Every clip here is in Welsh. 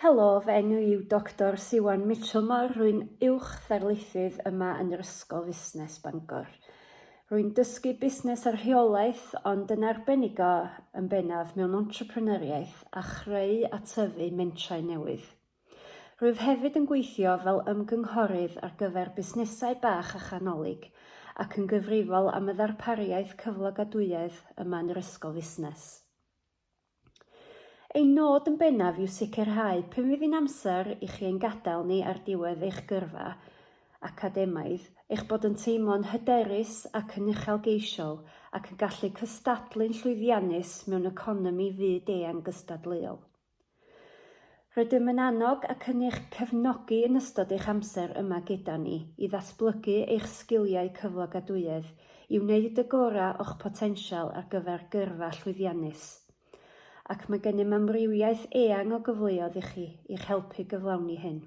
Helo, fy enw yw Dr Siwan Mitchellmore, rwy'n uwch ddarlithydd yma yn yr Ysgol Fusnes Bangor. Rwy'n dysgu busnes a rheolaeth, ond yn arbenigo yn bennaf mewn entrepreneuriaeth a chreu a tyfu mentrau newydd. Rwyf hefyd yn gweithio fel ymgynghorydd ar gyfer busnesau bach a chanolig ac yn gyfrifol am y ddarpariaeth cyflogadwyedd yma yn yr Ysgol Fusnes. Ein nod yn bennaf yw sicrhau pwy fydd hi'n amser i chi ein gadael ni ar diwedd eich gyrfa academaidd, eich bod yn teimlo'n hyderus ac yn uchelgeisiol ac yn gallu cystadlu'n llwyddiannus mewn economi fyd eang gystadleuol. Rydym yn annog ac yn eich cefnogi yn ystod eich amser yma gyda ni i ddatblygu eich sgiliau cyflogadwyedd i wneud y gorau o'ch potensial ar gyfer gyrfa llwyddiannus. Ac mae gennym amrywiaeth eang o gyfleoedd i chi i'ch helpu gyflawni hyn.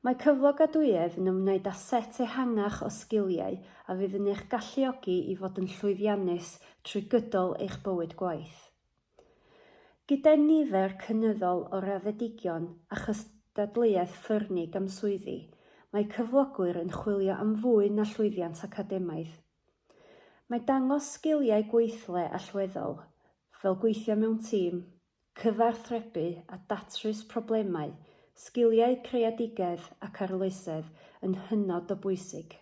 Mae cyflogadwyedd yn ymwneud â set ehangach o sgiliau a fydd yn eich galluogi i fod yn llwyddiannus trwy gydol eich bywyd gwaith. Gyda nifer cynyddol o raddedigion a chystadleuaeth ffyrnig am swyddi, mae cyflogwyr yn chwilio am fwy na llwyddiant academaidd. Mae dangos sgiliau gweithle allweddol, fel gweithio mewn tîm, cyfarthrebu a datrys problemau, sgiliau creadigedd ac arloesedd yn hynod o bwysig.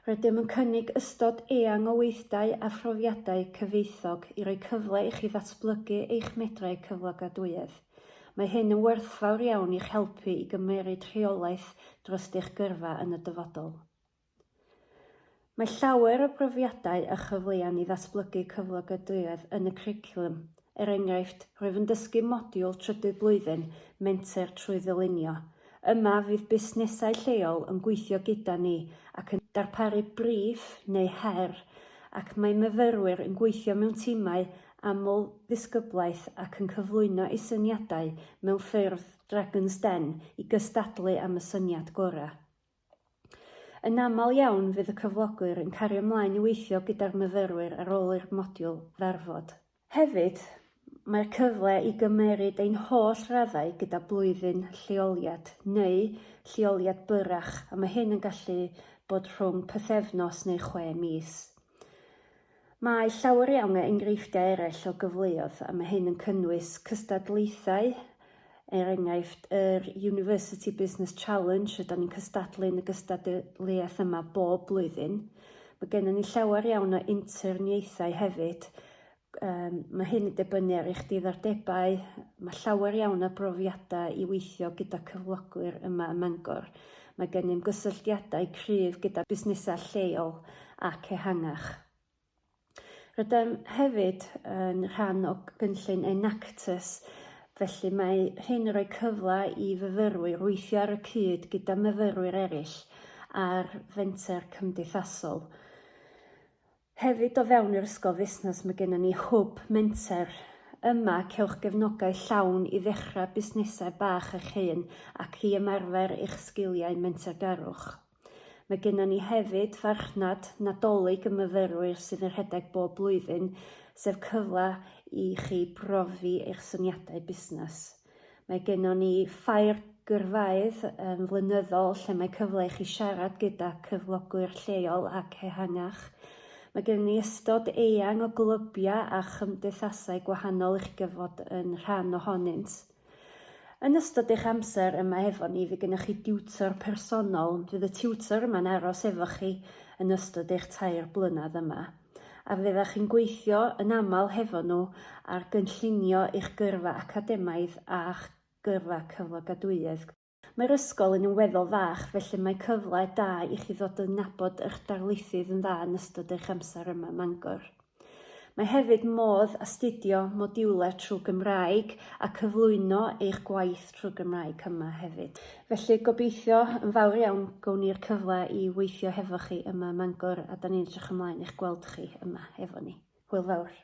Rydym yn cynnig ystod eang o weithdai a phrofiadau cyfieithog i roi cyfle i chi ddatblygu eich medrau cyflogadwyedd. Mae hyn yn werthfawr iawn i'ch helpu i gymeryd rheolaeth dros eich gyrfa yn y dyfodol. Mae llawer o brofiadau a chyfleoedd i ddatblygu cyflogadwyedd yn y cwricwlwm. Enghraifft, rwyf yn dysgu modiwl trydydd blwyddyn, menter trwy ddylunio. Yma fydd busnesau lleol yn gweithio gyda ni ac yn darparu briff neu her, ac mae myfyrwyr yn gweithio mewn tîmau aml ddisgyblaeth ac yn cyflwyno eu syniadau mewn ffurf Dragon's Den i gystadlu am y syniad gorau. Yn aml iawn fydd y cyflogwyr yn cario ymlaen i weithio gyda'r myfyrwyr ar ôl i'r modiwl ddarfod. Hefyd, mae'r cyfle i gymeryd ein holl raddau gyda blwyddyn lleoliad neu lleoliad byrrach, a mae hyn yn gallu bod rhwng pythefnos neu 6 mis. Mae llawer iawn o enghreifftiau eraill o gyfleoedd, a mae hyn yn cynnwys cystadlaethau, enghraifft yr University Business Challenge, rydyn ni'n cystadlu yn y gystadleuaeth yma bob blwyddyn. Mae gennym ni llawer iawn o interniaethau hefyd. Mae hyn yn dibynnu ar eich diddordebau. Mae llawer iawn o brofiadau i weithio gyda cyflogwyr yma ym Mangor. Mae gennym gysylltiadau cryf gyda busnesau lleol ac ehangach. Rydym hefyd yn rhan o gynllun Enactus, felly mae hyn yn rhoi cyfle i fyfyrwyr weithio ar y cyd gyda myfyrwyr eraill ar fenter cymdeithasol. Hefyd o fewn yr Ysgol Fusnes mae gennym ni hwb menter. Yma cewch gefnogaeth llawn i ddechrau busnesau bach eich hun ac i ymarfer eich sgiliau mentergarwch. Mae gennym ni hefyd farchnad nadolig y myfyrwyr sydd yn rhedeg bob blwyddyn, sef cyfle i chi brofi eich syniadau busnes. Mae gennym ni ffair gyrfaidd flynyddol lle mae cyfle i chi siarad gyda cyflogwyr lleol ac ehangach. Mae gennym ni ystod eang o glybiau a chymdeithasau gwahanol i'ch gyfod yn rhan ohonynt. Yn ystod eich amser yma efo ni, fe gennych chi diwtor personol. Fydd y tiwtor yma'n aros efo chi yn ystod eich 3 blynedd yma. A fyddwch chi'n gweithio yn aml hefo nhw ar gynllunio eich gyrfa academaidd a'ch gyrfa cyflogadwyedd. Mae'r ysgol yn weddol fach, felly mae cyfle da i chi ddod yn nabod eich darlithydd yn dda yn ystod eich amser yma ym Mangor. Mae hefyd modd astudio modiwlau trwy Gymraeg a cyflwyno eich gwaith trwy Gymraeg yma hefyd. Felly gobeithio yn fawr iawn gawn ni'r cyfle i weithio hefo chi yma ym Mangor, a da ni'n edrych ymlaen i'ch gweld chi yma hefo ni. Hwyl fawr.